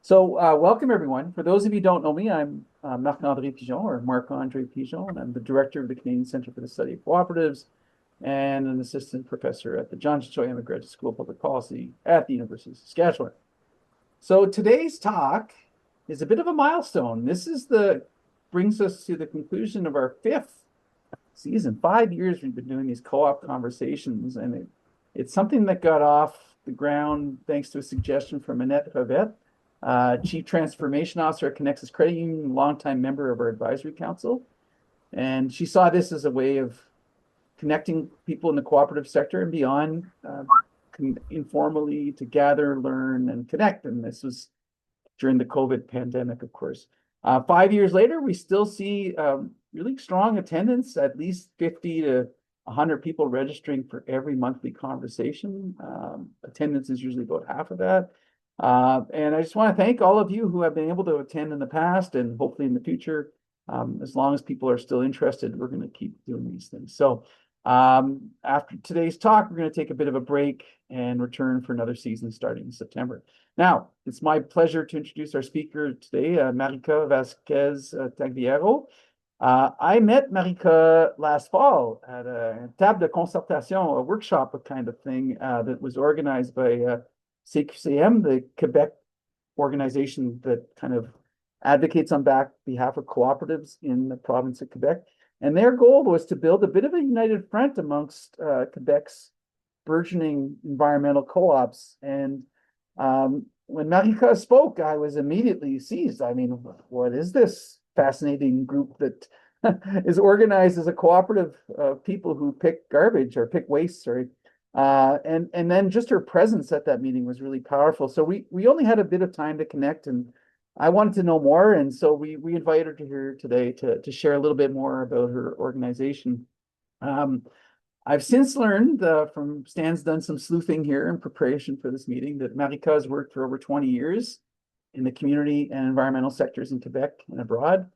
Welcome everyone. For those of you who don't know me, I'm Marc-André Pigeon, or Marc-André Pigeon, and I'm the director of the Canadian Centre for the Study of Co-operatives and an assistant professor at the John Chichoyama Graduate School of Public Policy at the University of Saskatchewan. So today's talk is a bit of a milestone. Brings us to the conclusion of our fifth season. 5 years we've been doing these co-op conversations, and it's something that got off the ground thanks to a suggestion from Annette Revette, Chief Transformation Officer at Connexus Credit Union, longtime member of our advisory council. And she saw this as a way of connecting people in the cooperative sector and beyond informally to gather, learn, and connect. And this was during the COVID pandemic, of course. 5 years later, we still see really strong attendance, at least 50 to 100 people registering for every monthly conversation. Attendance is usually about half of that. And I just want to thank all of you who have been able to attend in the past and hopefully in the future. As long as people are still interested, we're going to keep doing these things. So after today's talk, we're going to take a bit of a break and return for another season starting in September. Now, it's my pleasure to introduce our speaker today, Marica Vazquez Tagliero. I met Marica last fall at a table de concertation, a workshop kind of thing that was organized by CCSC, the Quebec organization that kind of advocates on behalf of cooperatives in the province of Quebec. And their goal was to build a bit of a united front amongst Quebec's burgeoning environmental co-ops. And when Marica spoke, I was immediately seized. I mean, what is this fascinating group that is organized as a cooperative of people who pick garbage or pick waste, sorry. And then just her presence at that meeting was really powerful. So we only had a bit of time to connect, and I wanted to know more. And so we invited her to here today to share a little bit more about her organization. I've since learned from Stan's done some sleuthing here in preparation for this meeting that Marica has worked for over 20 years in the community and environmental sectors in Quebec and abroad.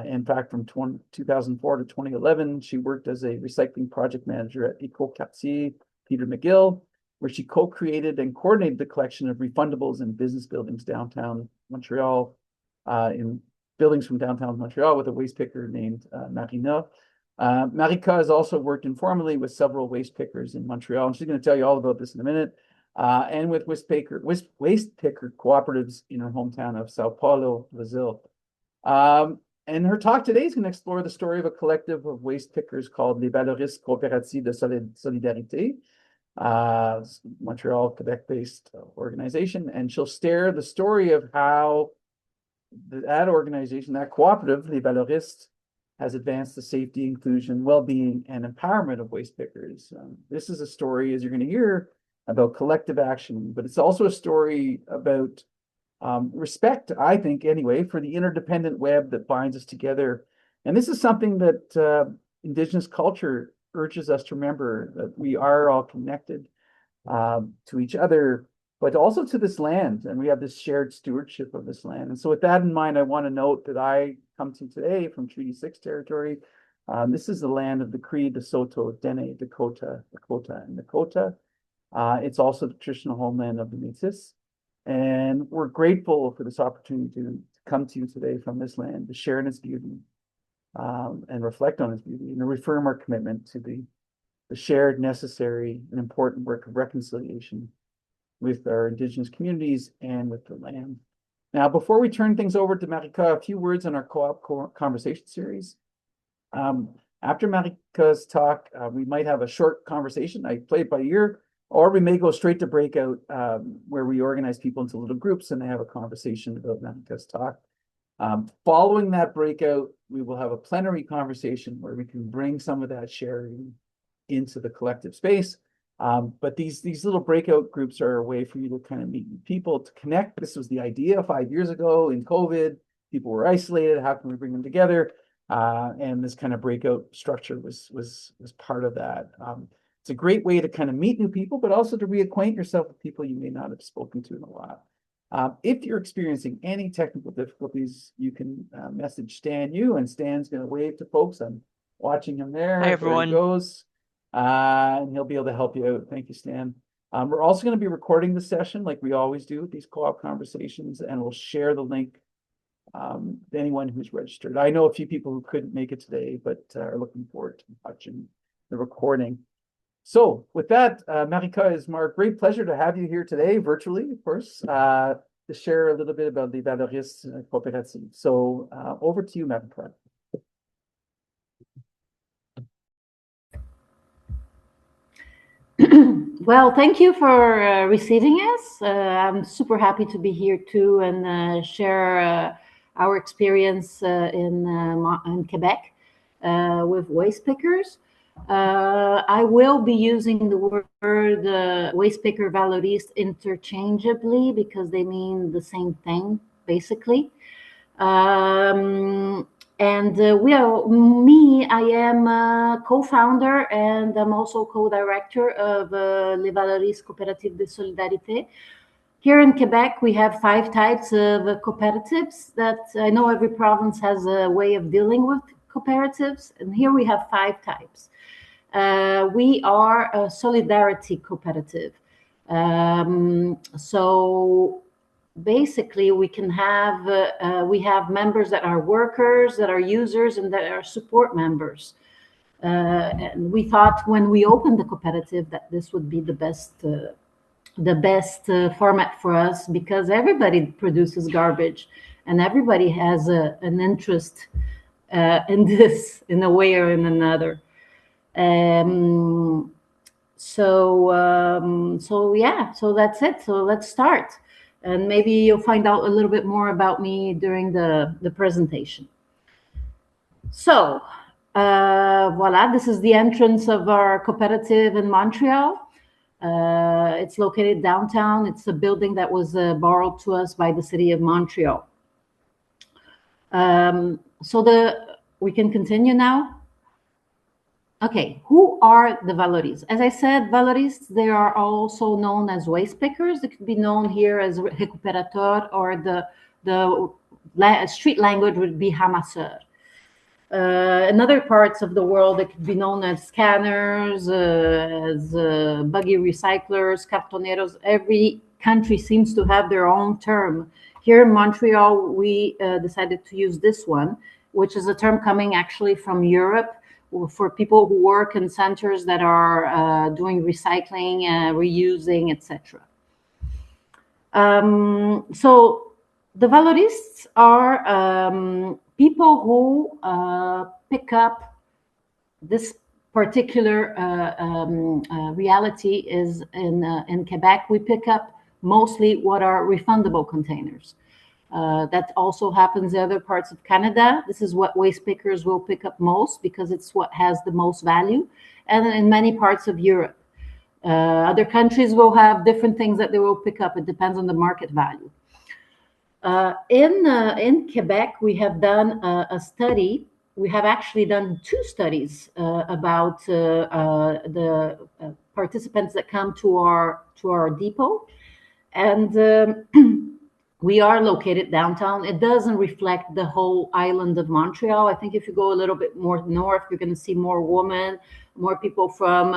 In fact, from 2004 to 2011, she worked as a recycling project manager at Eco-Quartier Peter McGill, where she co-created and coordinated the collection of refundables in business buildings downtown Montreal, in buildings from downtown Montreal with a waste picker named Marina. Marica has also worked informally with several waste pickers in Montreal, and she's going to tell you all about this in a minute, and with waste picker cooperatives in her hometown of Sao Paulo, Brazil. And her talk today is going to explore the story of a collective of waste pickers called les Valoristes Coopérative de Solidarité, Montreal, Quebec-based organization, and she'll share the story of how that organization, that cooperative, les Valoristes, has advanced the safety, inclusion, well-being, and empowerment of waste pickers. This is a story, as you're going to hear, about collective action, but it's also a story about respect, I think, anyway, for the interdependent web that binds us together. And this is something that Indigenous culture urges us to remember, that we are all connected to each other, but also to this land. And we have this shared stewardship of this land. And so with that in mind, I want to note that I come to today from Treaty 6 territory. This is the land of the Cree, the Saulteaux, Dene, Dakota, and Nakota. It's also the traditional homeland of the Métis. And we're grateful for this opportunity to come to you today from this land, to share in its beauty and reflect on its beauty, and to reaffirm our commitment to the shared, necessary, and important work of reconciliation with our Indigenous communities and with the land. Now, before we turn things over to Marica, a few words on our co-op conversation series. After Marica's talk, we might have a short conversation. I play it by ear. Or we may go straight to breakout, where we organize people into little groups and they have a conversation about Marica's talk. Following that breakout, we will have a plenary conversation where we can bring some of that sharing into the collective space. But these little breakout groups are a way for you to kind of meet people, to connect. This was the idea 5 years ago in COVID. People were isolated. How can we bring them together? And this kind of breakout structure was part of that. It's a great way to kind of meet new people, but also to reacquaint yourself with people you may not have spoken to in a while. If you're experiencing any technical difficulties, you can message Stan Yu, and Stan's going to wave to folks. I'm watching him there. Hi, everyone. There he goes. And he'll be able to help you out. Thank you, Stan. We're also going to be recording the session like we always do with these co-op conversations, and we'll share the link to anyone who's registered. I know a few people who couldn't make it today, but are looking forward to watching the recording. So with that, Marica, it's my great pleasure to have you here today, virtually, of course, to share a little bit about the Valoristes Coopérative. So over to you, Marica. Well, thank you for receiving us. I'm super happy to be here too and share our experience in Quebec with waste pickers. I will be using the word waste picker valoriste interchangeably because they mean the same thing, basically. I am a co-founder and I'm also co-director of Les Valoristes Coopérative de Solidarité. Here in Quebec, we have 5 types of cooperatives that I know every province has a way of dealing with cooperatives, and here we have 5 types. We are a solidarity cooperative. So basically we can have we have members that are workers, that are users, and that are support members. And we thought when we opened the cooperative that this would be the best format for us, because everybody produces garbage and everybody has an interest in this in a way or in another. So that's it. So let's start. And maybe you'll find out a little bit more about me during the presentation. So, voila, this is the entrance of our cooperative in Montreal. It's located downtown. It's a building that was borrowed to us by the city of Montreal. We can continue now. Okay, who are the Valoristes? As I said, Valoristes, they are also known as waste pickers. They could be known here as récupérateur, or the street language would be ramasseur. In other parts of the world, they could be known as scanners, as buggy recyclers, cartoneros. Every country seems to have their own term. Here in Montreal, we decided to use this one, which is a term coming actually from Europe, for people who work in centers that are doing recycling, reusing, etc. So the Valoristes are people who pick up this particular reality. Is in Quebec, we pick up mostly what are refundable containers. That also happens in other parts of Canada. This is what waste pickers will pick up most because it's what has the most value, and in many parts of Europe. Other countries will have different things that they will pick up. It depends on the market value. In Quebec, we have done a study. We have actually done 2 studies about the participants that come to our depot, and we are located downtown. It doesn't reflect the whole island of Montreal. I think if you go a little bit more north, you're going to see more women, more people from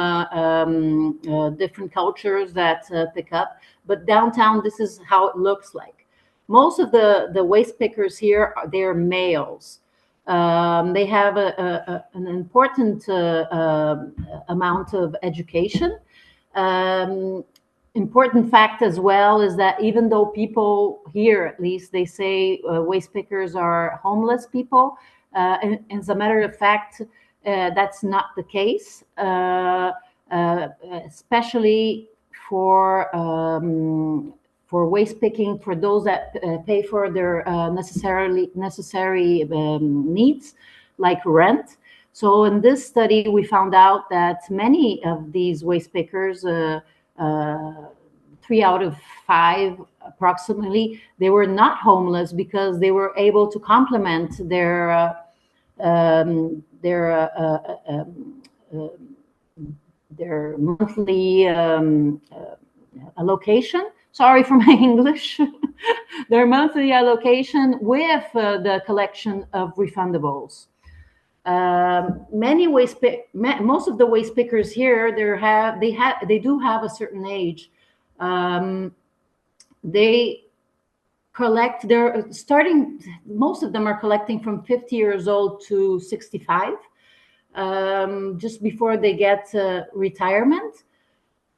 different cultures that pick up. But downtown, this is how it looks like. Most of the waste pickers here, they're males. They have an important amount of education. Important fact as well is that even though people here, at least, they say waste pickers are homeless people, and as a matter of fact, that's not the case, especially for waste picking, for those that pay for their necessary needs, like rent. So in this study, we found out that many of these waste pickers, 3 out of 5 approximately, they were not homeless because they were able to complement their monthly allocation. Sorry for my English. Their monthly allocation with the collection of refundables. Most of the waste pickers here, they do have a certain age. They collect, they're starting, most of them are collecting from 50 years old to 65, just before they get retirement.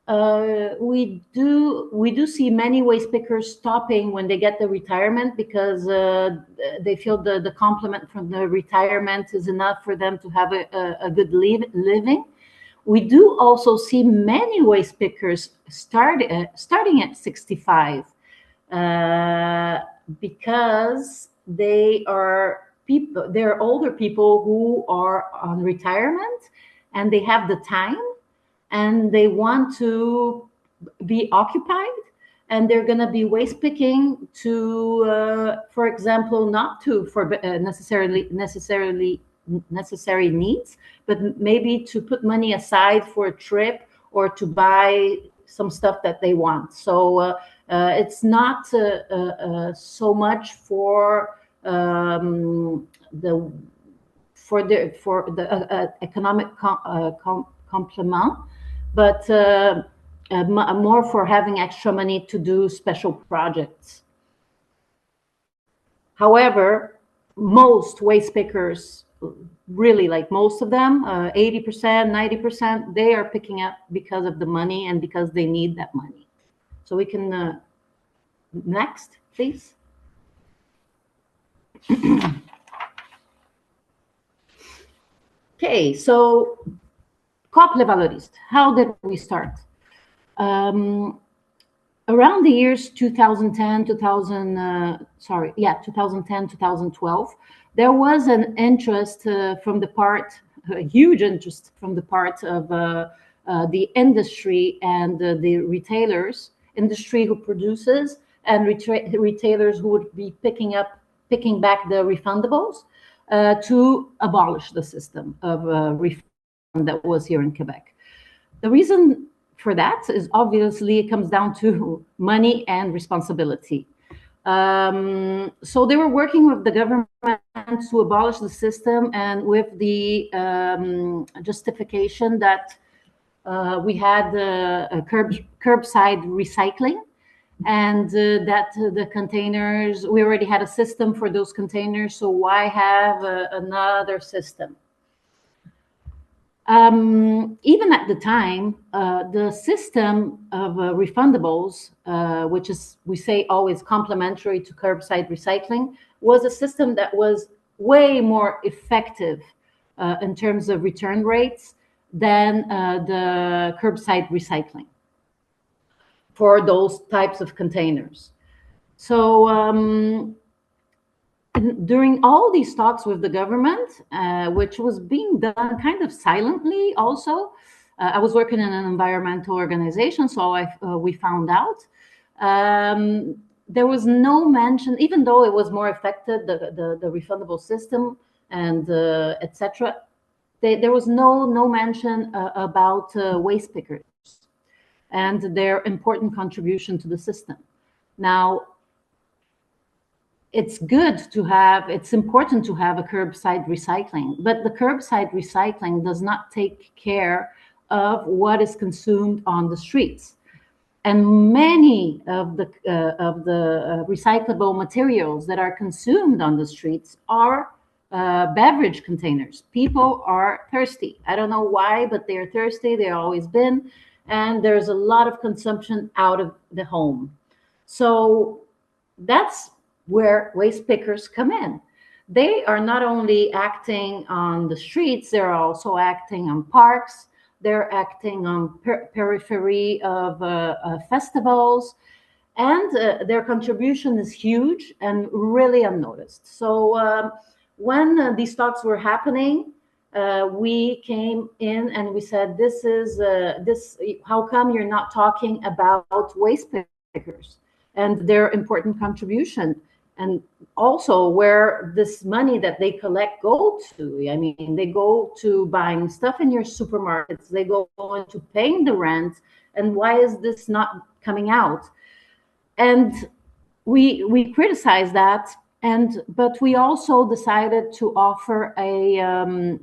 We do see many waste pickers stopping when they get the retirement, because they feel the complement from the retirement is enough for them to have a good living. We do also see many waste pickers starting at 65, because they're older people who are on retirement, and they have the time, and they want to be occupied, and they're going to be waste picking to, for example, not to for necessary needs, but maybe to put money aside for a trip or to buy some stuff that they want. So it's not so much for the economic complement, but more for having extra money to do special projects. However, most waste pickers, really, like most of them, 80%, 90%, they are picking up because of the money and because they need that money. So we can, next, please. Okay, so Coop Les Valoristes, how did we start? Around the years 2010, 2012, there was an interest from the part, a huge interest from the part of the industry and the retailers, industry who produces, and retailers who would be picking back the refundables, to abolish the system of refund that was here in Quebec. The reason for that is obviously it comes down to money and responsibility. So they were working with the government to abolish the system, and with the justification that we had a curbside recycling, and that the containers, we already had a system for those containers, so why have another system? Even at the time, the system of refundables, which is, we say, always complementary to curbside recycling, was a system that was way more effective in terms of return rates than the curbside recycling for those types of containers. So during all these talks with the government, which was being done kind of silently also, I was working in an environmental organization, so we found out there was no mention, even though it was more effective, the refundable system and etc. There was no mention about waste pickers and their important contribution to the system. Now, it's important to have a curbside recycling, but the curbside recycling does not take care of what is consumed on the streets. And many of the recyclable materials that are consumed on the streets are beverage containers. People are thirsty. I don't know why, but they're thirsty. They've always been. And there's a lot of consumption out of the home. So that's where waste pickers come in. They are not only acting on the streets, they're also acting on parks. They're acting on periphery of festivals. And their contribution is huge and really unnoticed. So when these talks were happening, we came in and we said, how come you're not talking about waste pickers and their important contribution? And also where this money that they collect go to. I mean, they go to buying stuff in your supermarkets, they go into paying the rent, and why is this not coming out? And we criticize that But we also decided to offer a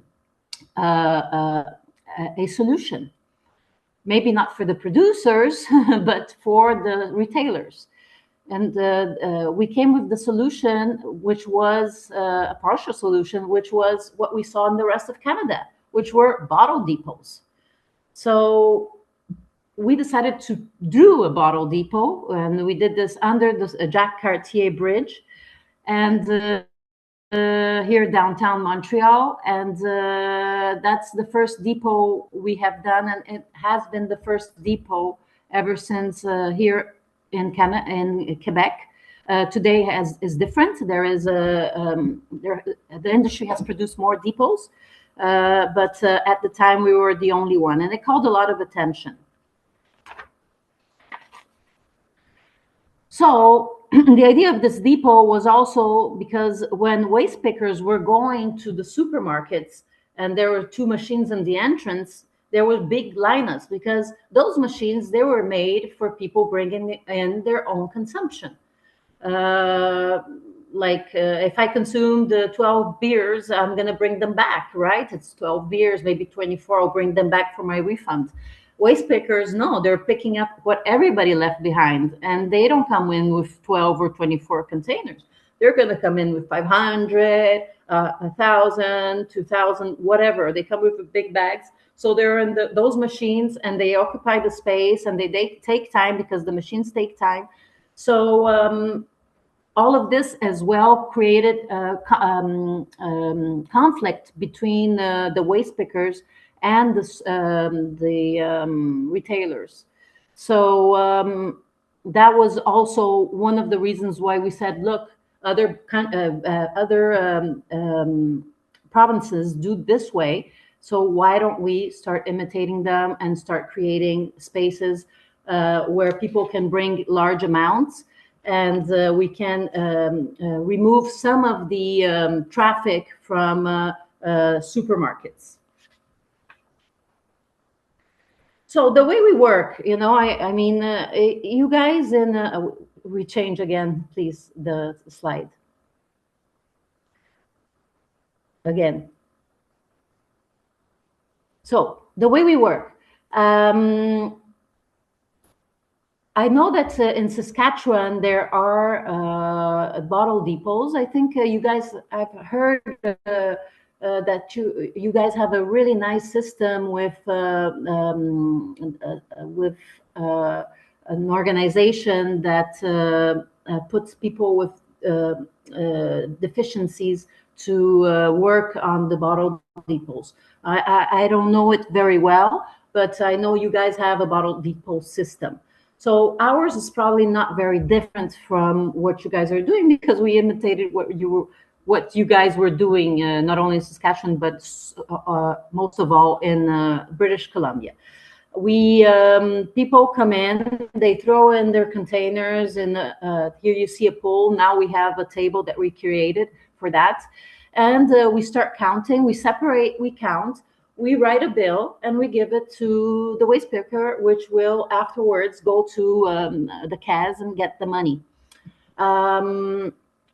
solution, maybe not for the producers, but for the retailers. And we came with the solution, which was a partial solution, which was what we saw in the rest of Canada, which were bottle depots. So we decided to do a bottle depot, and we did this under the Jacques Cartier Bridge, and here downtown Montreal. And that's the first depot we have done, and it has been the first depot ever since here in Canada, in Quebec. Today is different. There is the industry has produced more depots, but at the time we were the only one, and it called a lot of attention. So the idea of this depot was also because when waste pickers were going to the supermarkets and there were two machines in the entrance, there were big lineups because those machines, they were made for people bringing in their own consumption. If I consumed 12 beers, I'm going to bring them back, right? It's 12 beers, maybe 24, I'll bring them back for my refund. Waste pickers, no, they're picking up what everybody left behind, and they don't come in with 12 or 24 containers. They're going to come in with 500, 1,000, 2,000, whatever. They come with big bags. So they're in those machines, and they occupy the space, and they take time because the machines take time. So all of this as well created conflict between the waste pickers and the retailers. So that was also one of the reasons why we said, look, other provinces do this way, so why don't we start imitating them and start creating spaces where people can bring large amounts, and we can remove some of the traffic from supermarkets. So the way we work, you know, I mean, you guys we change again, please, the slide. Again. So the way we work, I know that in Saskatchewan there are bottle depots. I think you guys, I've heard that you guys have a really nice system with an organization that puts people with deficiencies to work on the bottle depots. I don't know it very well, but I know you guys have a bottle depot system. So ours is probably not very different from what you guys are doing, because we imitated what you guys were doing, not only in Saskatchewan, but most of all in British Columbia. People come in, they throw in their containers, and here you see a pool. Now we have a table that we created for that, and we start counting. We separate, we count, we write a bill, and we give it to the waste picker, which will afterwards go to the CAS and get the money.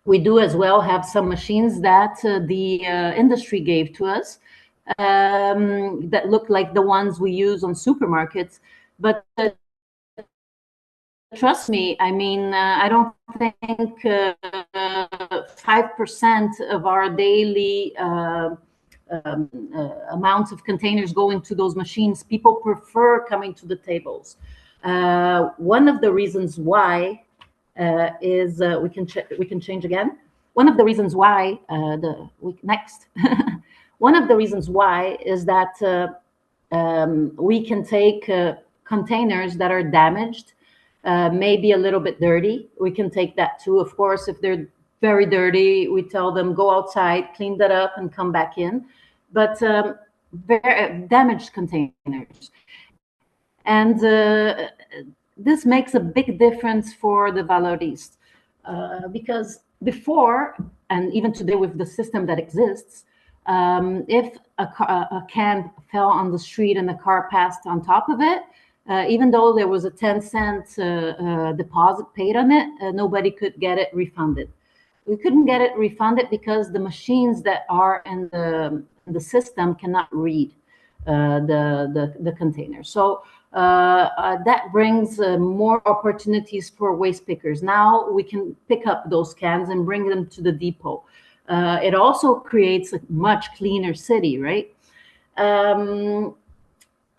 We do as well have some machines that the industry gave to us that look like the ones we use on supermarkets. But trust me, I mean, I don't think 5% of our daily amounts of containers going to those machines, people prefer coming to the tables. One of the reasons why is we can change again. One of the reasons why next. One of the reasons why is that we can take containers that are damaged, maybe a little bit dirty. We can take that too. Of course, if they're very dirty, we tell them go outside, clean that up, and come back in. But very damaged containers, and this makes a big difference for the Valoristes, because before, and even today with the system that exists, if a can fell on the street and a car passed on top of it, even though there was a 10-cent deposit paid on it, nobody could get it refunded. we couldn't get it refunded because the machines that are in the system cannot read the container. So that brings more opportunities for waste pickers. Now we can pick up those cans and bring them to the depot. It also creates a much cleaner city, right?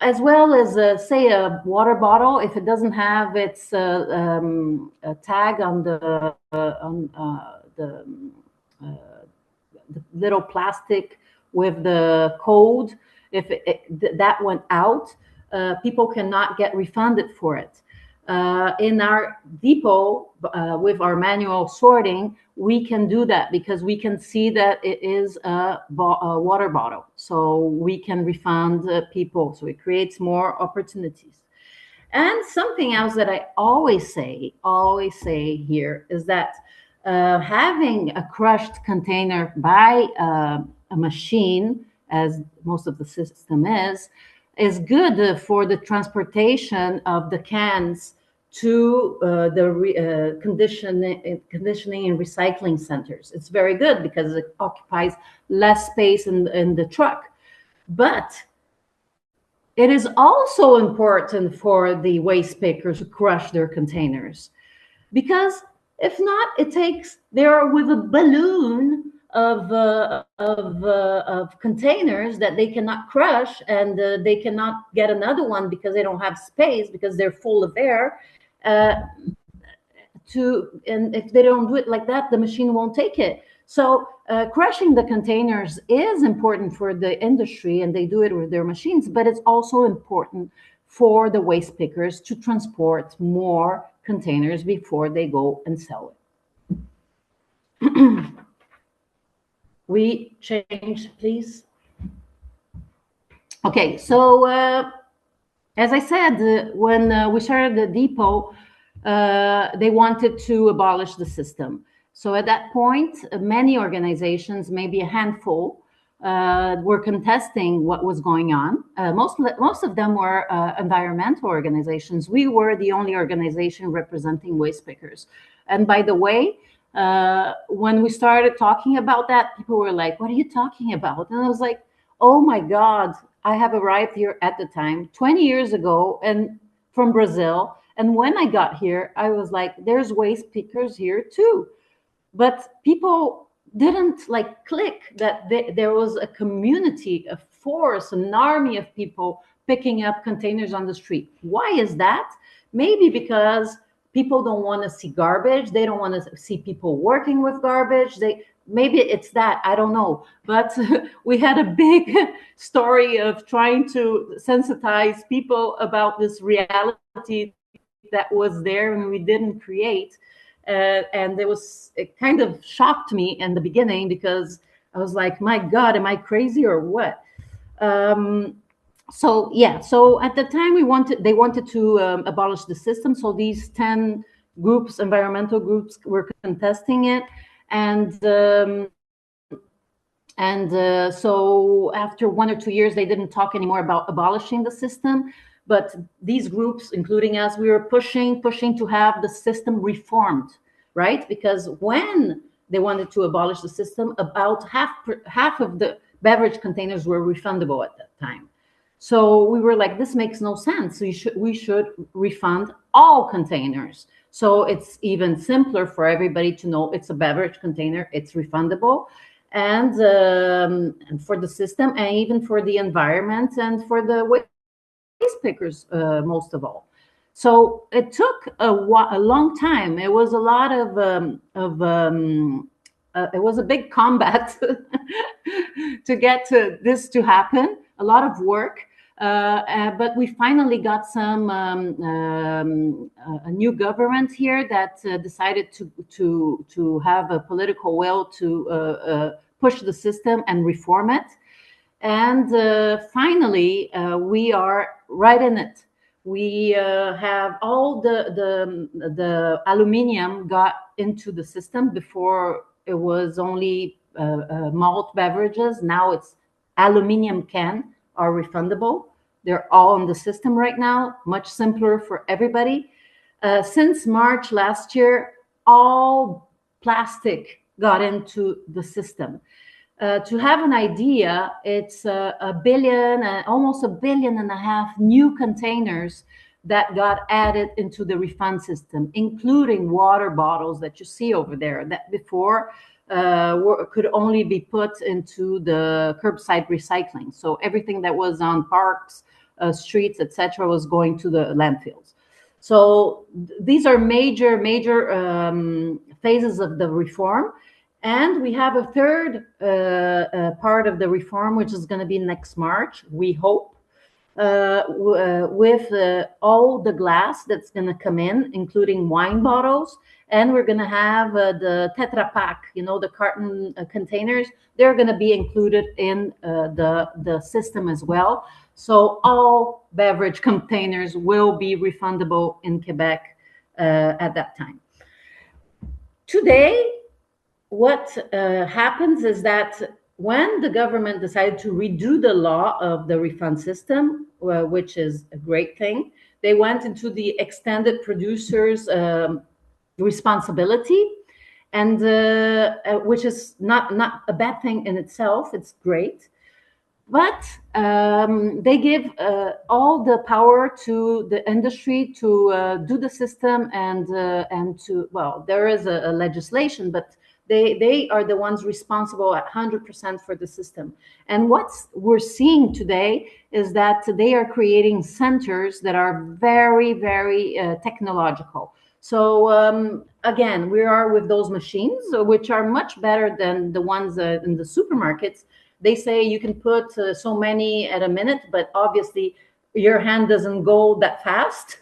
As well as, say, a water bottle, if it doesn't have its a tag on the little plastic with the code, if that went out, people cannot get refunded for it. In our depot, with our manual sorting, we can do that because we can see that it is a water bottle. So we can refund people. So it creates more opportunities. And something else that I always say here is that having a crushed container by a machine, as most of the system is good for the transportation of the cans to the conditioning and recycling centers. It's very good because it occupies less space in the truck. But it is also important for the waste pickers to crush their containers, because if not, they are with a balloon of containers that they cannot crush, and they cannot get another one because they don't have space, because they're full of air. And if they don't do it like that, the machine won't take it. So crushing the containers is important for the industry, and they do it with their machines, but it's also important for the waste pickers to transport more containers before they go and sell it. We change, please. Okay, so as I said, when we started the depot, they wanted to abolish the system. So at that point, many organizations, maybe a handful, were contesting what was going on. Most of them were environmental organizations. We were the only organization representing waste pickers. And by the way, when we started talking about that, people were like, "What are you talking about?" And I was like, "Oh my God, I have arrived here at the time, 20 years ago, and from Brazil. And when I got here, I was like, there's waste pickers here too." But people didn't like click that there was a community, a force, an army of people picking up containers on the street. Why is that? Maybe because people don't want to see garbage. They don't want to see people working with garbage. Maybe it's that, I don't know. But we had a big story of trying to sensitize people about this reality that was there and we didn't create. And it kind of shocked me in the beginning, because I was like, my God, am I crazy or what? So at the time they wanted to abolish the system. So these 10 groups, environmental groups, were contesting it. And so after 1 or 2 years, they didn't talk anymore about abolishing the system. But these groups, including us, we were pushing to have the system reformed, right? Because when they wanted to abolish the system, about half of the beverage containers were refundable at that time. So we were like, this makes no sense. We should refund all containers. So it's even simpler for everybody to know it's a beverage container, it's refundable, and for the system, and even for the environment, and for the waste pickers, most of all. So it took a long time. It was a lot of it was a big combat to get this to happen. A lot of work. But we finally got a new government here that decided to have a political will to push the system and reform it. And finally, we are right in it. We have all the aluminium got into the system. Before it was only malt beverages. Now it's aluminium can are refundable. They're all in the system right now, much simpler for everybody. Since March last year, all plastic got into the system. To have an idea, it's a billion, almost 1.5 billion new containers that got added into the refund system, including water bottles that you see over there that before could only be put into the curbside recycling. So everything that was on parks, streets, etc., was going to the landfills. So these are major phases of the reform. And we have a third part of the reform, which is going to be next March, we hope, with all the glass that's going to come in, including wine bottles. And we're going to have the Tetra Pak, the carton containers. They're going to be included in the system as well. So all beverage containers will be refundable in Quebec at that time. Today, what happens is that when the government decided to redo the law of the refund system, which is a great thing, they went into the extended producers' responsibility, and which is not a bad thing in itself. It's great. But they give all the power to the industry to do the system and to, well, there is a legislation, but they are the ones responsible at 100% for the system. And what we're seeing today is that they are creating centers that are very, very technological. So again, we are with those machines, which are much better than the ones in the supermarkets. They say you can put so many at a minute, but obviously your hand doesn't go that fast.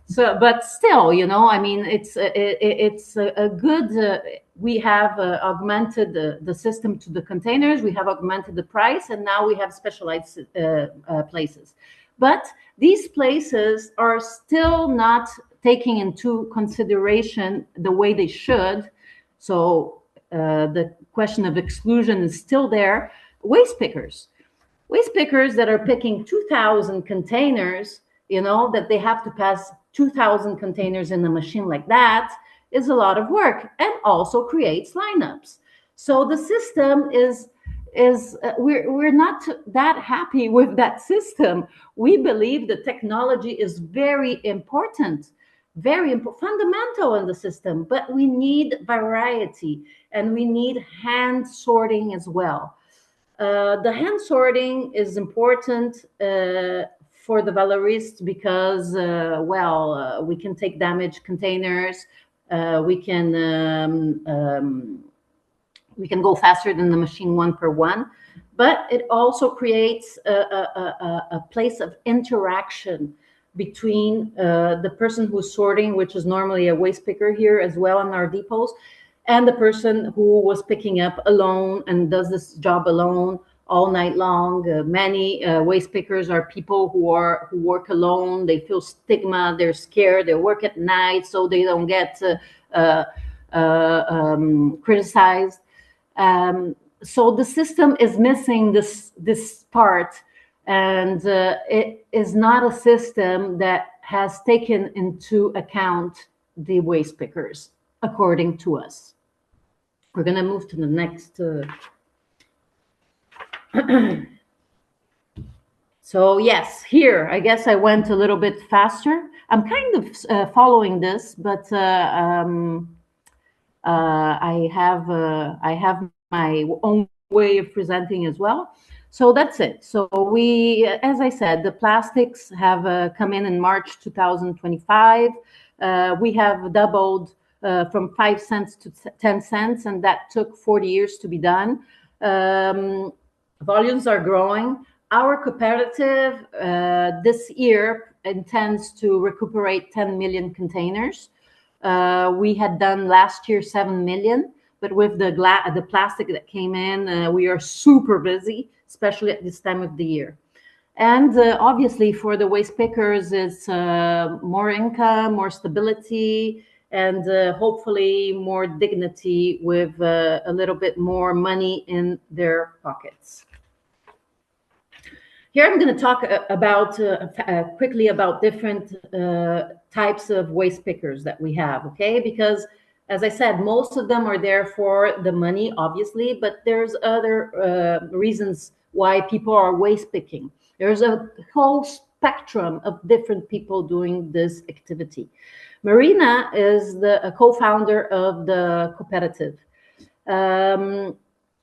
So, but still, I mean, it's a good. We have augmented the system to the containers. We have augmented the price, and now we have specialized places. But these places are still not taking into consideration the way they should. So the question of exclusion is still there. Waste pickers that are picking 2,000 containers, that they have to pass 2,000 containers in a machine like that is a lot of work, and also creates lineups. So the system is we're not that happy with that system. We believe the technology is very important, fundamental in the system, but we need variety and we need hand sorting as well. The hand sorting is important for the Valoristes because, we can take damaged containers, we can go faster than the machine 1 per 1, but it also creates a place of interaction between the person who's sorting, which is normally a waste picker here as well in our depots, and the person who was picking up alone and does this job alone all night long. Many waste pickers are people who work alone. They feel stigma. They're scared. They work at night, so they don't get criticized. So the system is missing this part, and it is not a system that has taken into account the waste pickers, according to us. We're going to move to the next. So yes, here, I guess I went a little bit faster. I'm kind of following this, but I have my own way of presenting as well. So that's it. So we, as I said, the plastics have come in March 2025. We have doubled from 5 cents to 10 cents, and that took 40 years to be done. Volumes are growing. Our cooperative this year intends to recuperate 10 million containers. We had done last year 7 million, but with the plastic that came in, we are super busy, especially at this time of the year. And obviously for the waste pickers, it's more income, more stability, and hopefully more dignity with a little bit more money in their pockets. Here I'm going to talk about quickly about different types of waste pickers that we have, okay? Because As I said, most of them are there for the money, obviously, but there's other reasons why people are waste picking. There's a whole spectrum of different people doing this activity. Marina is a co-founder of the cooperative.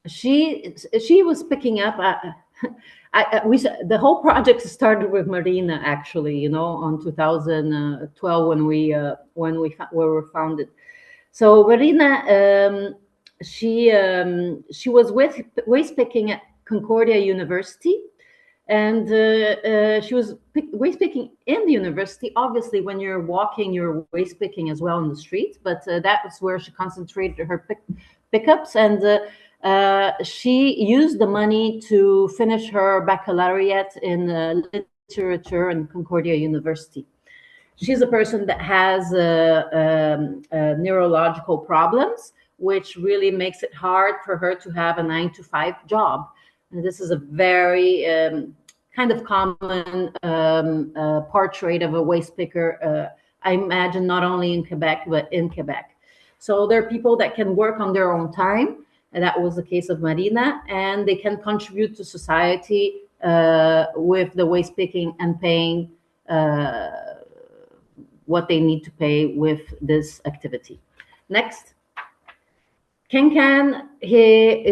She was picking up. The whole project started with Marina, actually, you know, on 2012 when we were founded. So Marina, she was waste picking at Concordia University, and she was waste picking in the university. Obviously, when you're walking, you're waste picking as well in the street, but that was where she concentrated her pickups, and she used the money to finish her baccalaureate in literature in Concordia University. She's a person that has neurological problems, which really makes it hard for her to have a 9-to-5 job. And this is a very kind of common portrait of a waste picker, I imagine, not only in Quebec, but in Quebec. So there are people that can work on their own time, and that was the case of Marina, and they can contribute to society with the waste picking and paying what they need to pay with this activity. Next. Kenkan, he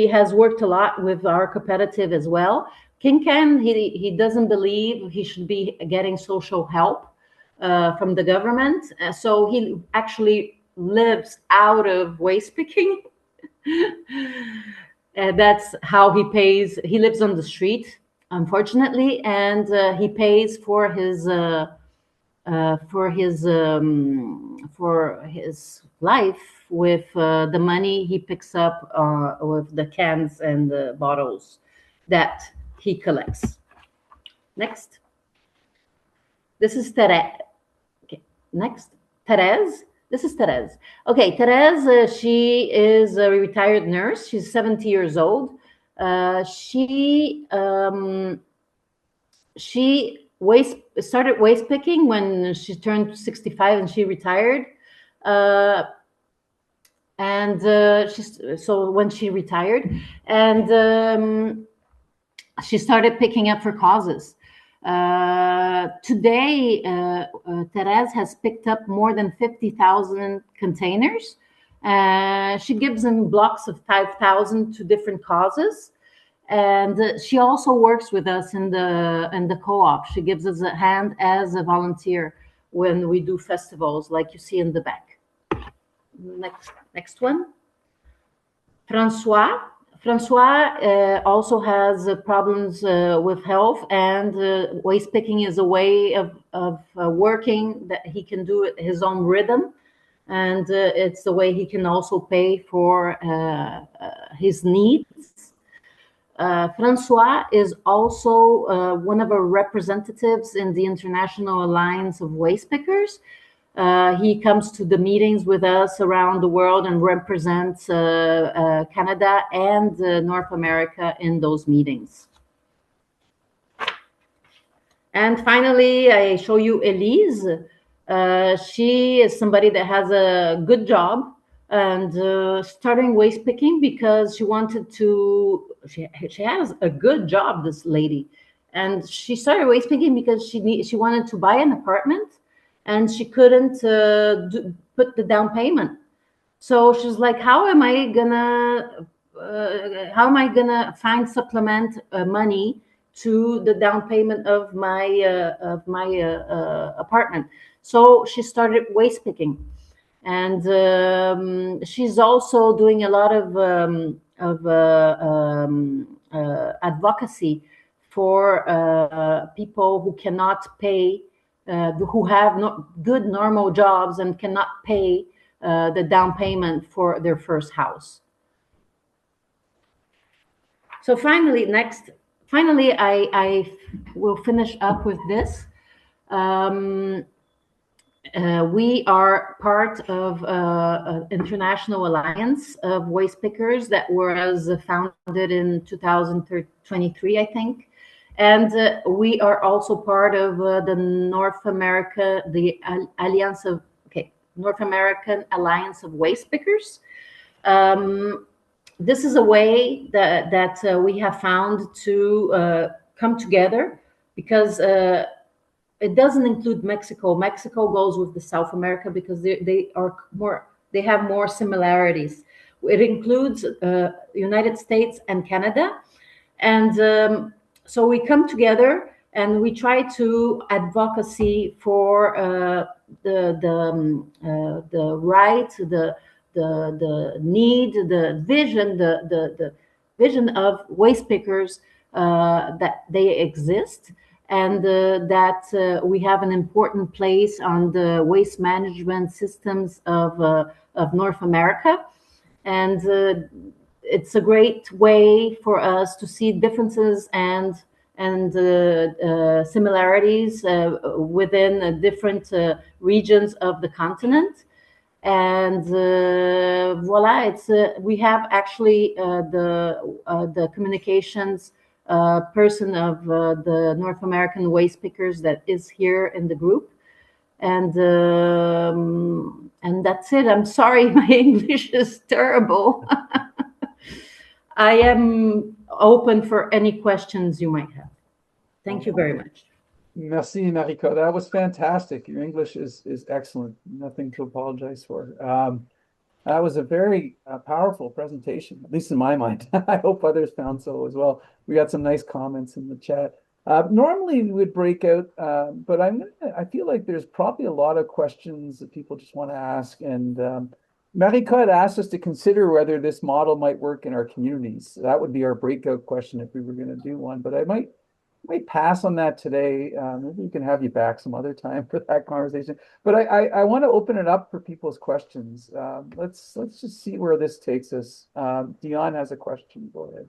has worked a lot with our cooperative as well. Kenkan, he doesn't believe he should be getting social help from the government, so he actually lives out of waste picking. That's how he pays. He lives on the street, unfortunately, and he pays for his life with the money he picks up with the cans and the bottles that he collects. Next. This is Therese. Okay. Next. Therese. This is Therese. Okay, Therese, she is a retired nurse. She's 70 years old. She started waste picking when she turned 65 and she retired. So when she retired, and she started picking up for causes. Today, Therese has picked up more than 50,000 containers. She gives them blocks of 5,000 to different causes. And she also works with us in the co-op. She gives us a hand as a volunteer when we do festivals, like you see in the back. Next one. Francois also has problems with health, and waste picking is a way of working that he can do at his own rhythm, and it's the way he can also pay for his needs. Francois is also one of our representatives in the International Alliance of Waste Pickers. He comes to the meetings with us around the world and represents Canada and North America in those meetings. And finally, I show you Elise. She is somebody that has a good job and starting waste picking because she wanted to, she has a good job, this lady. And she started waste picking because she wanted to buy an apartment, and she couldn't put the down payment. So she's like, how am I gonna find supplement money to the down payment of my apartment? So she started waste picking, and she's also doing a lot of advocacy for people who cannot pay. Who have good normal jobs and cannot pay the down payment for their first house. So finally, I will finish up with this. We are part of an international alliance of waste pickers that was founded in 2023, I think. And we are also part of the North America, the Alliance of, North American Alliance of Waste Pickers. This is a way that we have found to come together, because it doesn't include Mexico. Mexico goes with the South America because they have more similarities. It includes United States and Canada, and so we come together and we try to advocacy for the right, the need, the vision, the vision of waste pickers, that they exist, and that we have an important place on the waste management systems of North America. And it's a great way for us to see differences and similarities within different regions of the continent. And voila, it's we have actually the communications person of the North American Waste Pickers that is here in the group, and that's it. I'm sorry, my English is terrible. I am open for any questions you might have. Thank you very much. Merci, Marica. That was fantastic. Your English is excellent. Nothing to apologize for. That was a very powerful presentation, at least in my mind. I hope others found so as well. We got some nice comments in the chat. Normally we would break out, but I feel like there's probably a lot of questions that people just want to ask. And Marica had asked us to consider whether this model might work in our communities. That would be our breakout question if we were going to do one. But I might pass on that today. Maybe we can have you back some other time for that conversation. But I want to open it up for people's questions. Let's just see where this takes us. Dion has a question. Go ahead.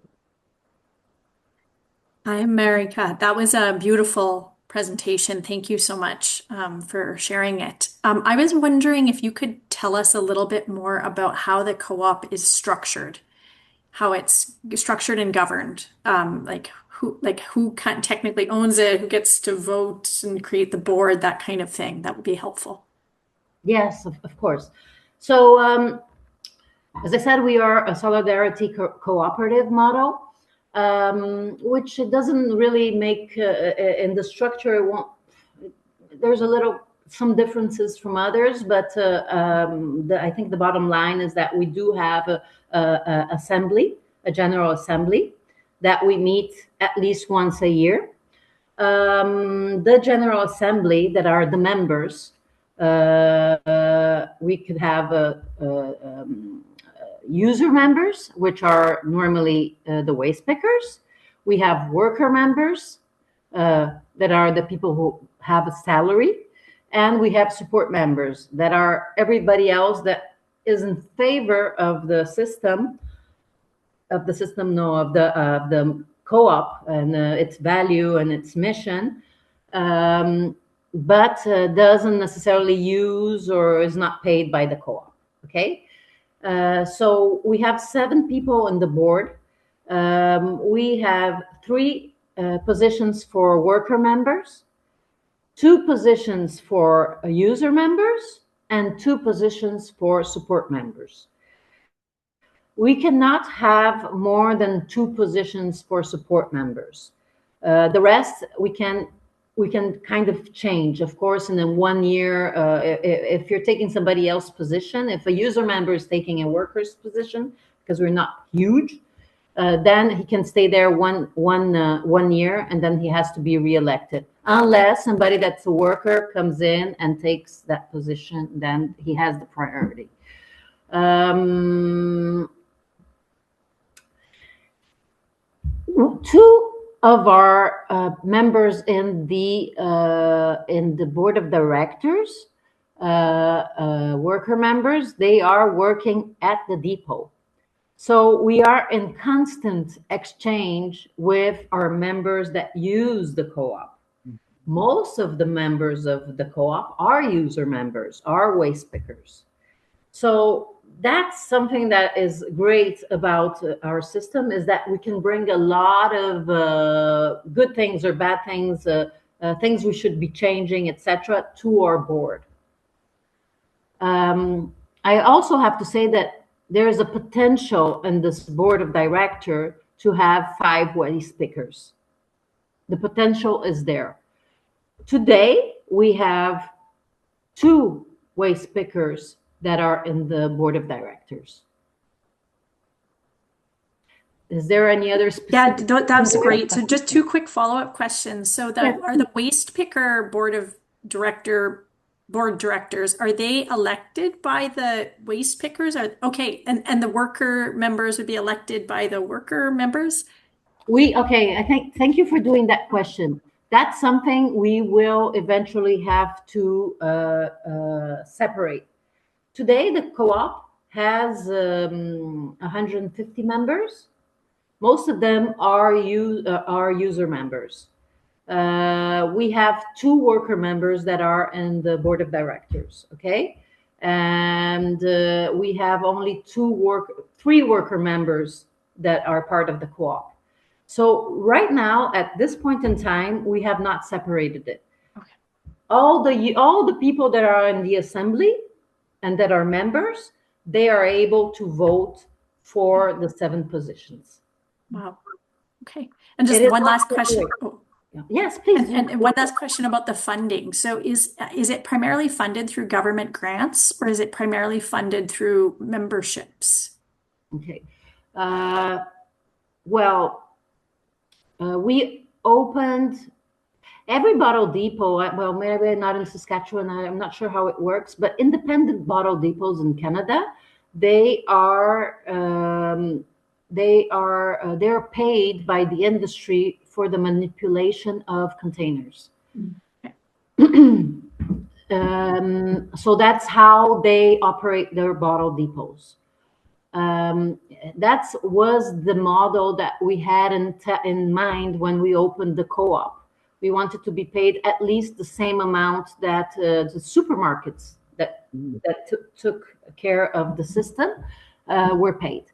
Hi, Marica. That was a beautiful presentation. Thank you so much for sharing it. I was wondering if you could tell us a little bit more about how the co-op is structured, how it's structured and governed, who technically owns it, who gets to vote and create the board, that kind of thing. That would be helpful. Yes, of course. So as I said, we are a solidarity cooperative model, which it doesn't really make in the structure. There's some differences from others, but I think the bottom line is that we do have a general assembly that we meet at least once a year. The General Assembly, that are the members, we could have user members, which are normally the waste pickers. We have worker members, that are the people who have a salary. And we have support members, that are everybody else that is in favor of the system, of the co-op and its value and its mission, but doesn't necessarily use or is not paid by the co-op. Okay, so we have 7 people on the board. We have 3 positions for worker members, 2 positions for user members, and 2 positions for support members. We cannot have more than 2 positions for support members. The rest we can kind of change, of course. And in 1 year, if you're taking somebody else's position, if a user member is taking a worker's position, because we're not huge, then he can stay there one year, and then he has to be reelected. Unless somebody that's a worker comes in and takes that position, then he has the priority. 2 of our members in the board of directors, worker members, they are working at the depot. So we are in constant exchange with our members that use the co-op. Most of the members of the co-op are user members, are waste pickers. So that's something that is great about our system, is that we can bring a lot of good things or bad things, things we should be changing, etc., to our board. I also have to say that there is a potential in this board of director to have 5 waste pickers. The potential is there. Today, we have 2 waste pickers that are in the board of directors. Is there any other Yeah, specific? that was great. So just 2 quick follow-up questions. So Yes. are the waste picker board directors, are they elected by the waste pickers? Okay, and the worker members would be elected by the worker members? Thank you for doing that question. That's something we will eventually have to separate. Today, the co-op has 150 members. Most of them are user members. We have 2 worker members that are in the board of directors, okay? And we have only 3 worker members that are part of the co-op. So right now, at this point in time, we have not separated it. Okay. All the people that are in the assembly and that are members, they are able to vote for the 7 positions. Wow. Okay. And just It is one not last question. separated. Yes, please. And one last question about the funding. So is it primarily funded through government grants, or is it primarily funded through memberships? Okay. We opened every bottle depot. Well, maybe not in Saskatchewan. I'm not sure how it works, but independent bottle depots in Canada, they're paid by the industry for the manipulation of containers. So that's how they operate their bottle depots. That was the model that we had in mind when we opened the co-op. We wanted to be paid at least the same amount that the supermarkets that took care of the system were paid.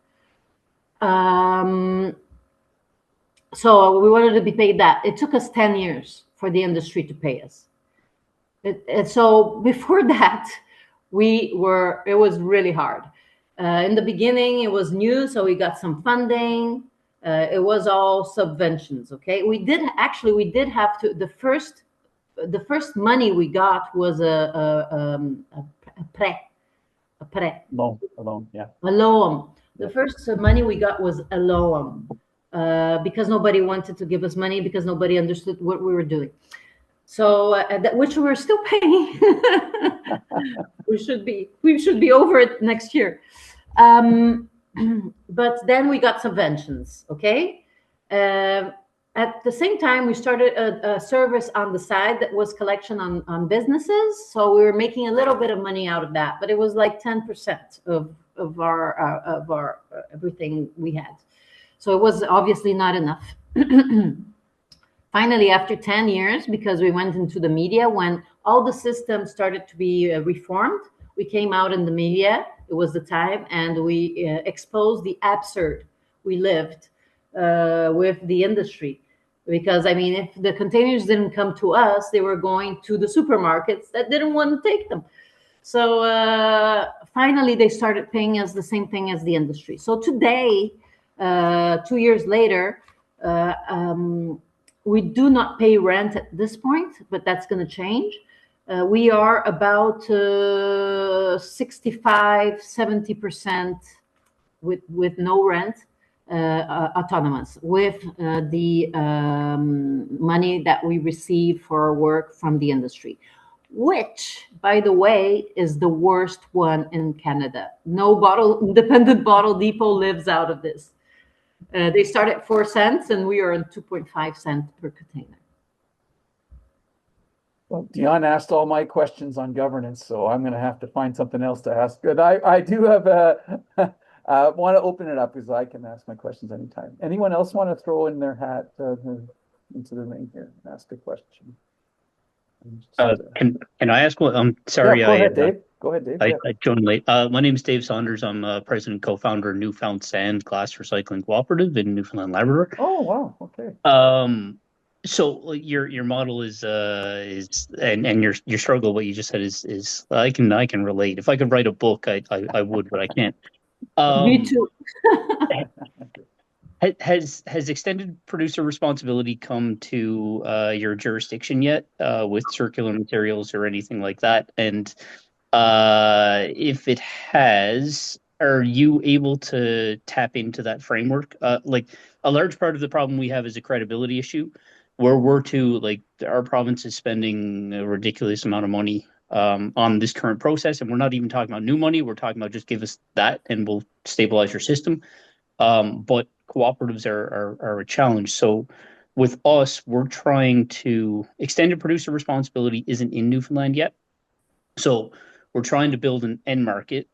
So we wanted to be paid that. It took us 10 years for the industry to pay us. So before that, it was really hard. In the beginning, it was new, so we got some funding. It was all subventions. Okay, we did have to. The first money we got was a Loan, yeah. A loan. The first money we got was a loan because nobody wanted to give us money because nobody understood what we were doing. So which we're still paying. we should be over it next year. But then we got subventions. Okay. At the same time, we started a service on the side that was collection on businesses. So we were making a little bit of money out of that, but it was like 10% of our everything we had. So it was obviously not enough. Finally, after 10 years, because we went into the media, when all the systems started to be reformed, we came out in the media. It was the time, and we exposed the absurd we lived with the industry. Because, I mean, if the containers didn't come to us, they were going to the supermarkets that didn't want to take them. So finally, they started paying us the same thing as the industry. So today, 2 years later, we do not pay rent at this point, but that's going to change. We are about 65-70% with no rent, autonomous, with the money that we receive for our work from the industry, which, by the way, is the worst one in Canada. No independent bottle depot lives out of this. They start at 4 cents, and we are on 2.5 cents per container. Well, Dion asked all my questions on governance, so I'm going to have to find something else to ask. But I do have want to open it up because I can ask my questions anytime. Anyone else want to throw in their hat into the ring here and ask a question? Can I ask one? Sorry, yeah, go ahead, Dave. Go ahead, Dave. I joined late. My name is Dave Saunders. I'm president and co-founder of Newfound Sand Glass Recycling Cooperative in Newfoundland, Labrador. Oh, wow. Okay. So your model is and your struggle, what you just said is I can relate. If I could write a book, I would, but I can't. Me Um, too. has extended producer responsibility come to your jurisdiction yet with circular materials or anything like that? And if it has, are you able to tap into that framework? Like a large part of the problem we have is a credibility issue, where we're to like our province is spending a ridiculous amount of money on this current process, and we're not even talking about new money. We're talking about just give us that, and we'll stabilize your system. But cooperatives are a challenge. So with us, we're trying to extended producer responsibility isn't in Newfoundland yet. So we're trying to build an end market,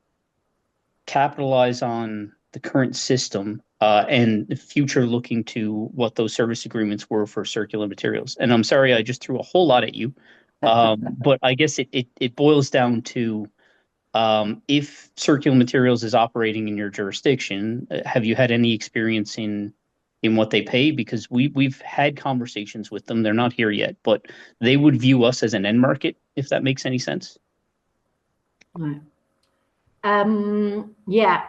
capitalize on the current system, and future looking to what those service agreements were for circular materials. And I'm sorry, I just threw a whole lot at you. But I guess it boils down to if circular materials is operating in your jurisdiction, have you had any experience in what they pay? Because we've had conversations with them. They're not here yet, but they would view us as an end market, if that makes any sense. Right. Yeah.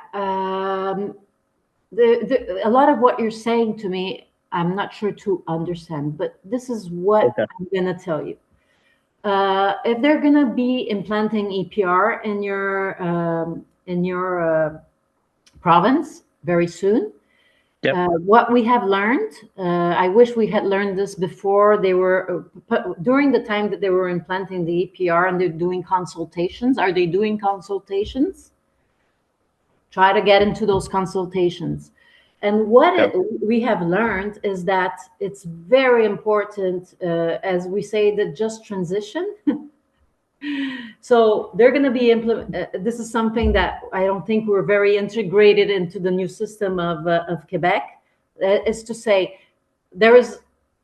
A lot of what you're saying to me, I'm not sure to understand, but this is what Okay. I'm gonna tell you. If they're gonna be implanting EPR in your province very soon, Yep. what we have learned, I wish we had learned this before they were during the time that they were implanting the EPR and they're doing consultations. Are they doing consultations? Try to get into those consultations. And what we have learned is that it's very important, as we say, the just transition. So they're going to be this is something that I don't think we're very integrated into the new system of Quebec. Is to say,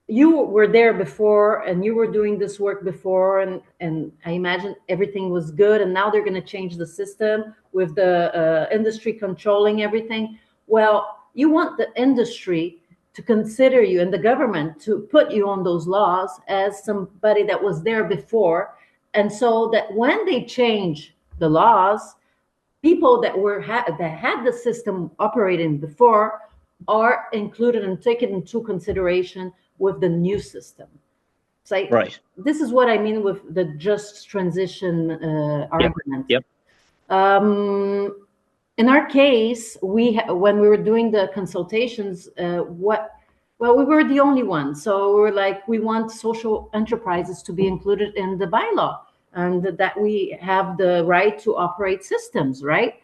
you were there before and you were doing this work before, and I imagine everything was good, and now they're going to change the system with the industry controlling everything. Well, you want the industry to consider you and the government to put you on those laws as somebody that was there before, and so that when they change the laws, people that that had the system operating before are included and taken into consideration with the new system. It's like, Right. this is what I mean with the just transition argument. Yep. In our case, when we were doing the consultations, we were the only ones. So we were like, we want social enterprises to be included in the bylaw, and that we have the right to operate systems, right?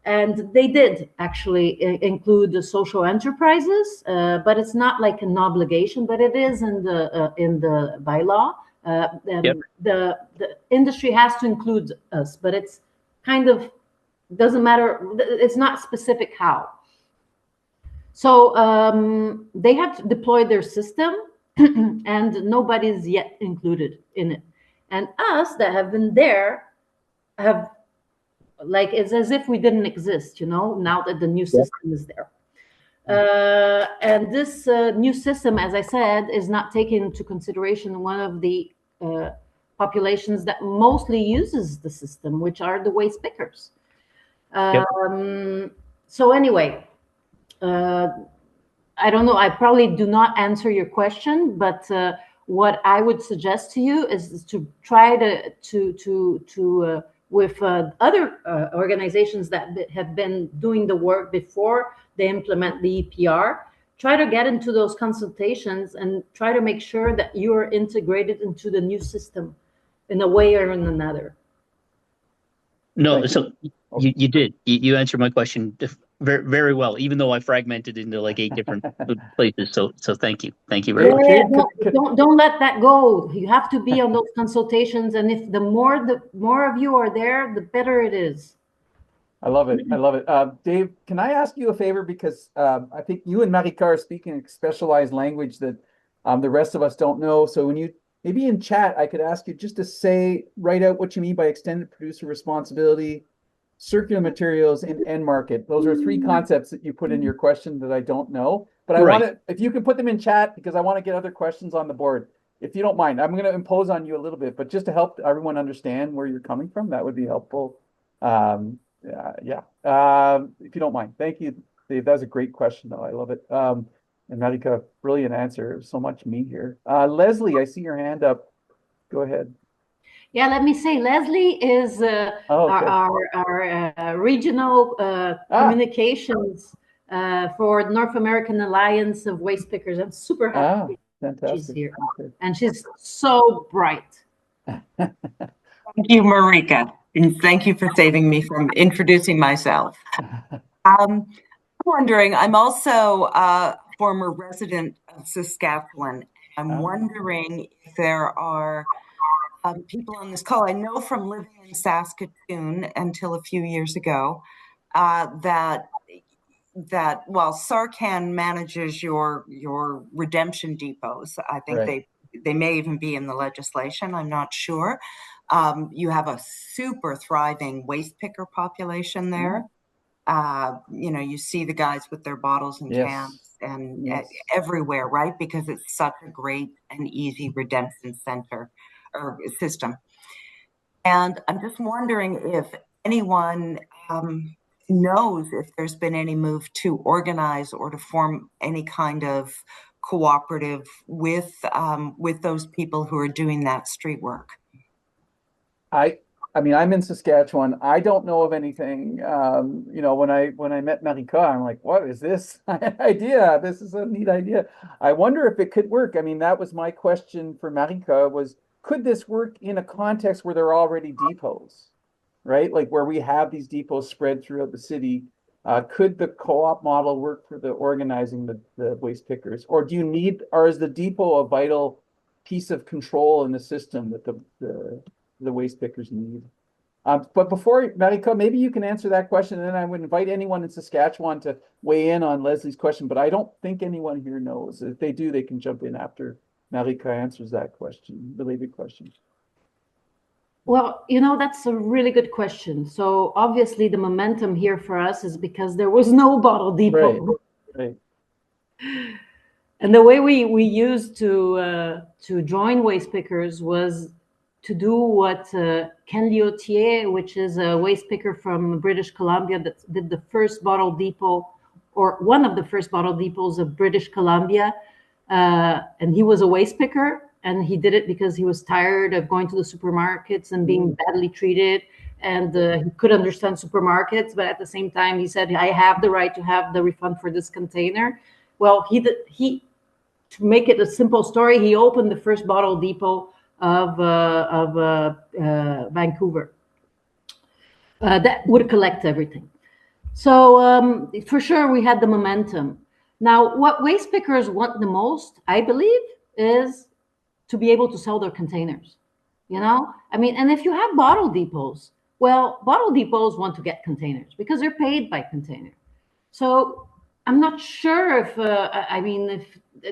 And they did actually include the social enterprises, but it's not like an obligation, but it is in the bylaw. The industry has to include us, but it's kind of doesn't matter. It's not specific how. So they have to deploy their system, and nobody's yet included in it. And us that have been there have, like, it's as if we didn't exist, now that the new system is there. And this new system, as I said, is not taking into consideration one of the populations that mostly uses the system, which are the waste pickers. So anyway, I don't know, I probably do not answer your question, but what I would suggest to you is to try to with other organizations that have been doing the work before they implement the EPR, try to get into those consultations and try to make sure that you are integrated into the new system in a way or in another. No, so you did. You answered my question very, very well, even though I fragmented into like 8 different places. So thank you. Thank you very much. Don't let that go. You have to be on those consultations, and if the more of you are there, the better it is. I love it. I love it. Dave, can I ask you a favor? Because I think you and Marica are speaking a specialized language that the rest of us don't know. So when you, maybe in chat, I could ask you just to write out what you mean by extended producer responsibility, circular materials and end market. Those are three concepts that you put in your question that I don't know, but I Right. want to, if you can put them in chat, because I want to get other questions on the board. If you don't mind, I'm going to impose on you a little bit, but just to help everyone understand where you're coming from, that would be helpful. Yeah. If you don't mind. Thank you, Dave. That was a great question, though. I love it. And Marica, brilliant answer. So much me here. Leslie, I see your hand up. Go ahead. Yeah, let me say, Leslie is Oh, okay. our regional communications for North American Alliance of Waste Pickers. I'm super happy she's Fantastic. here. Okay. And she's so bright. Thank you, Marica, and thank you for saving me from introducing myself. I'm wondering, I'm also a former resident of Saskatchewan. I'm wondering if there are people on this call. I know from living in Saskatoon until a few years ago that while Sarcan manages your redemption depots, I think Right. they may even be in the legislation. I'm not sure. You have a super thriving waste picker population there. You see the guys with their bottles and cans and everywhere, right? Because it's such a great and easy redemption center or system. And I'm just wondering if anyone knows if there's been any move to organize or to form any kind of cooperative with those people who are doing that street work. I mean, I'm in Saskatchewan. I don't know of anything. When I met Marica, I'm like, what is this idea? This is a neat idea. I wonder if it could work. I mean, that was my question for Marica was, could this work in a context where there are already depots, right? Like where we have these depots spread throughout the city. Could the co-op model work for the organizing the waste pickers? Or is the depot a vital piece of control in the system that the waste pickers need? But before, Marica, maybe you can answer that question, and then I would invite anyone in Saskatchewan to weigh in on Leslie's question, but I don't think anyone here knows. If they do, they can jump in after Marica answers that question, related question. Well, that's a really good question. So obviously the momentum here for us is because there was no bottle depot. Right. And the way we used to join waste pickers was to do what Ken Liotier, which is a waste picker from British Columbia, that did the first bottle depot, or one of the first bottle depots of British Columbia. And he was a waste picker, and he did it because he was tired of going to the supermarkets and being badly treated. And he could understand supermarkets, but at the same time, he said, I have the right to have the refund for this container. Well, to make it a simple story, he opened the first bottle depot of Vancouver that would collect everything. So for sure, we had the momentum. Now, what waste pickers want the most, I believe, is to be able to sell their containers. I mean, and if you have bottle depots, well, bottle depots want to get containers because they're paid by container. So I'm not sure if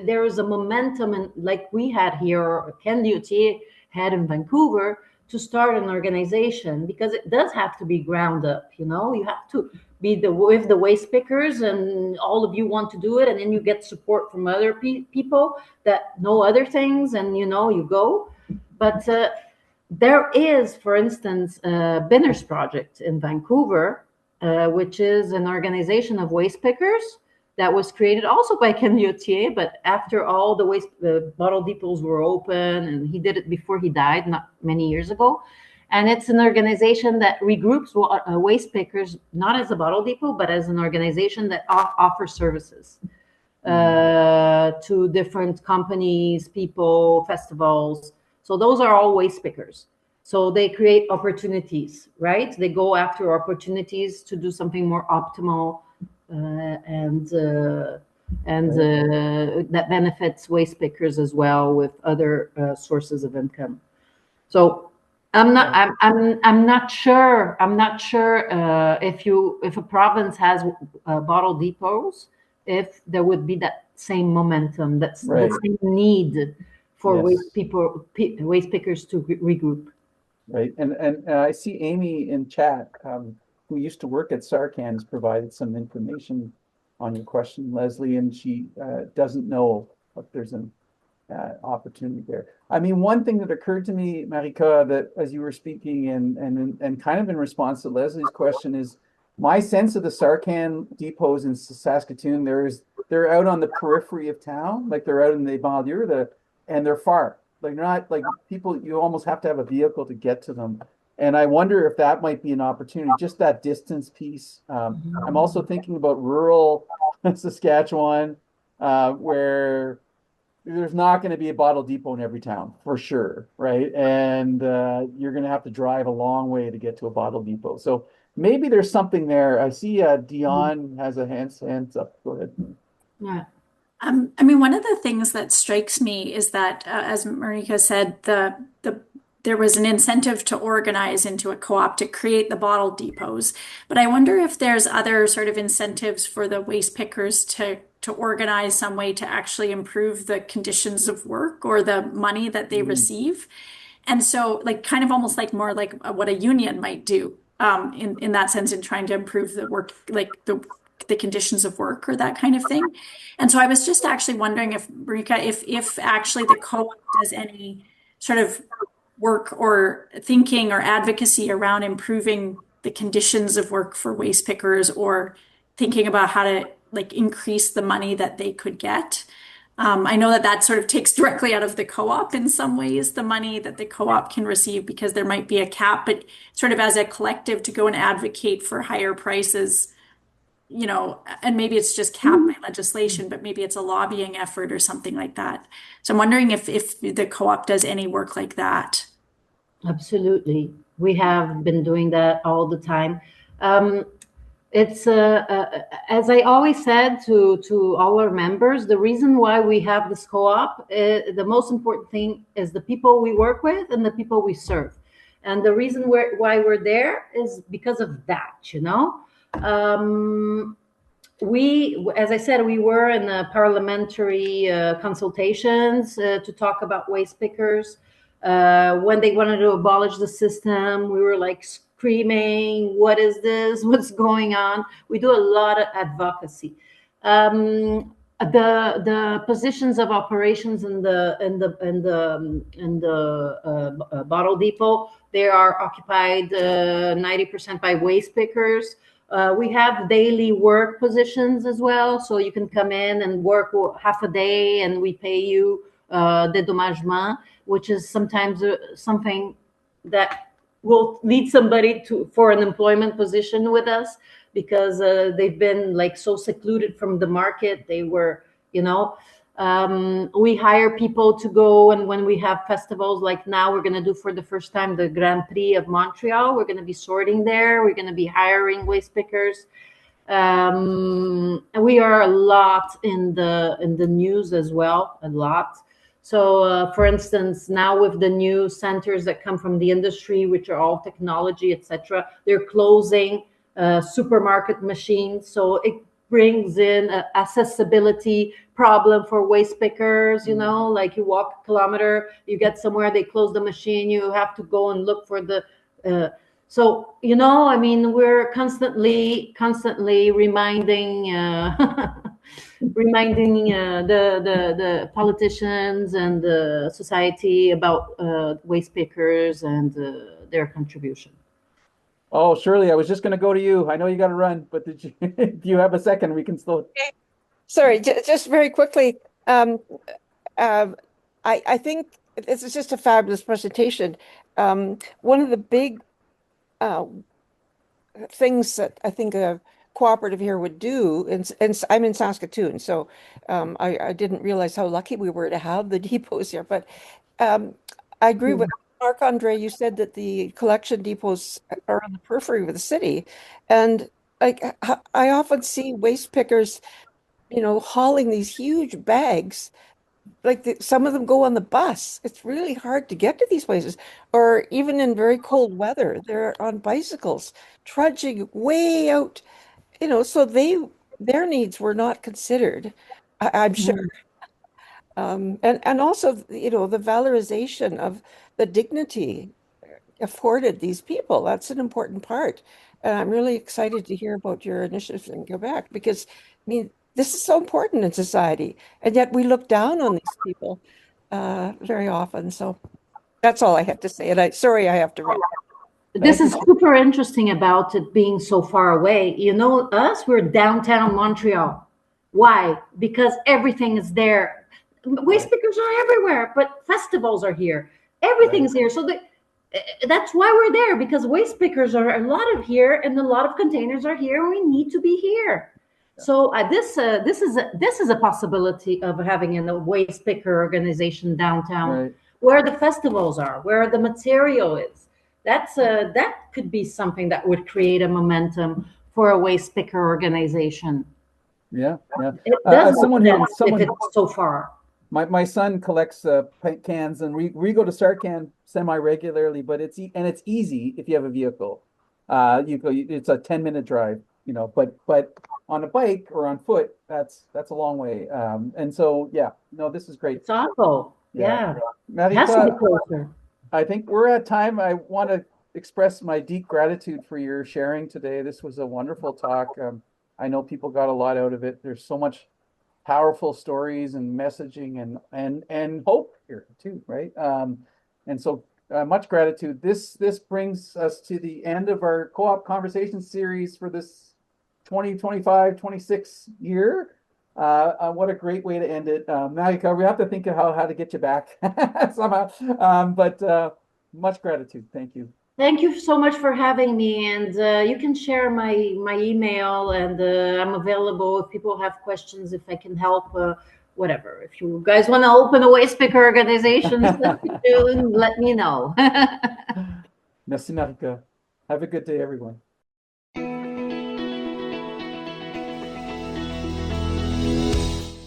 there is a momentum, and like we had here, or Ken Liotier had in Vancouver, to start an organization, because it does have to be ground up. You have to be with the waste pickers, and all of you want to do it, and then you get support from other people that know other things, and you go. But there is, for instance, Binner's Project in Vancouver, which is an organization of waste pickers that was created also by Ken Liotier, but after all the bottle depots were open, and he did it before he died, not many years ago. And it's an organization that regroups waste pickers, not as a bottle depot, but as an organization that offers services to different companies, people, festivals. So those are all waste pickers. So they create opportunities, right? They go after opportunities to do something more optimal, and that benefits waste pickers as well with other sources of income. So I'm not sure if a province has bottle depots, if there would be that same momentum, the same need for waste pickers to regroup. Right, and I see Amy in chat. who used to work at Sarcan has provided some information on your question, Leslie, and she doesn't know if there's an opportunity there. I mean, one thing that occurred to me, Marica, that as you were speaking and kind of in response to Leslie's question is my sense of the Sarcan depots in Saskatoon, they're out on the periphery of town, like they're out in the banlieue, and they're far. Like they're not like people, you almost have to have a vehicle to get to them. And I wonder if that might be an opportunity, just that distance piece. I'm also thinking about rural Saskatchewan, where there's not going to be a bottle depot in every town for sure, right? And you're going to have to drive a long way to get to a bottle depot. So maybe there's something there. I see Dion has a hands up. Go ahead. Yeah. I mean, one of the things that strikes me is that, as Marica said, there was an incentive to organize into a co-op to create the bottle depots. But I wonder if there's other sort of incentives for the waste pickers to organize some way to actually improve the conditions of work or the money that they receive. And so, like, kind of almost like more like what a union might do, in that sense, in trying to improve the work, like the conditions of work or that kind of thing. And so I was just actually wondering if, Marica, if actually the co-op does any sort of work or thinking or advocacy around improving the conditions of work for waste pickers, or thinking about how to like increase the money that they could get. I know that sort of takes directly out of the co-op in some ways, the money that the co-op can receive, because there might be a cap, but sort of as a collective to go and advocate for higher prices, you know, and maybe it's just capped by legislation, but maybe it's a lobbying effort or something like that. So I'm wondering if the co-op does any work like that. Absolutely. We have been doing that all the time. It's as I always said to all our members, the reason why we have this co-op, the most important thing is the people we work with and the people we serve. And the reason why we're there is because of that, you know. We, as I said, we were in the parliamentary consultations to talk about waste pickers. When they wanted to abolish the system, we were like screaming, "What is this? What's going on?" We do a lot of advocacy. The positions of operations in the bottle depot, they are occupied 90% by waste pickers. We have daily work positions as well, so you can come in and work half a day, and we pay you dédommagement, which is sometimes something that will lead somebody for an employment position with us, because they've been like so secluded from the market. They were, you know, we hire people to go, and when we have festivals, like now we're going to do for the first time the Grand Prix of Montreal, we're going to be sorting there. We're going to be hiring waste pickers. And we are a lot in the news as well, a lot. So, for instance, now with the new centers that come from the industry, which are all technology, etc., they're closing supermarket machines. So it brings in an accessibility problem for waste pickers. You know, like you walk a kilometer, you get somewhere, they close the machine, you have to go and look for the. So, you know, I mean, we're constantly reminding. Reminding the politicians and the society about waste pickers and their contribution. Oh, Shirley, I was just going to go to you. I know you got to run, but do you have a second? We can still. Sorry, just very quickly. I think this is just a fabulous presentation. One of the big things that I think a cooperative here would do, and I'm in Saskatoon, so I didn't realize how lucky we were to have the depots here. But I agree with Marc-Andre. You said that the collection depots are on the periphery of the city, and like I often see waste pickers, you know, hauling these huge bags. Like some of them go on the bus. It's really hard to get to these places, or even in very cold weather, they're on bicycles, trudging way out. You know, so their needs were not considered, I'm sure. And also, you know, the valorization of the dignity afforded these people. That's an important part. And I'm really excited to hear about your initiatives in Quebec because, I mean, this is so important in society, and yet we look down on these people very often. So that's all I have to say. And sorry, I have to run. This is super interesting about it being so far away. You know, we're downtown Montreal. Why? Because everything is there. Waste pickers are everywhere, but festivals are here. Everything's here. So that's why we're there, because waste pickers are a lot of here and a lot of containers are here. And we need to be here. So this is a possibility of having a waste picker organization downtown, where the festivals are, where the material is. That could be something that would create a momentum for a waste picker organization. Yeah. It does if it's so far. My son collects paint cans, and we go to StarCan semi-regularly, but it's easy if you have a vehicle. It's a 10-minute drive, but on a bike or on foot, that's a long way. And so, this is great. It's awful. Yeah. Marica, has to be closer. I think we're at time. I want to express my deep gratitude for your sharing today. This was a wonderful talk. I know people got a lot out of it. There's so much powerful stories and messaging and hope here too, right? And so much gratitude. This brings us to the end of our co-op conversation series for this 2025-26 year. What a great way to end it. Marica, we have to think of how to get you back somehow. But much gratitude. Thank you. Thank you so much for having me. And you can share my email, and I'm available if people have questions, if I can help, whatever. If you guys want to open a waste picker organization, let me know. Merci, Marica. Have a good day, everyone.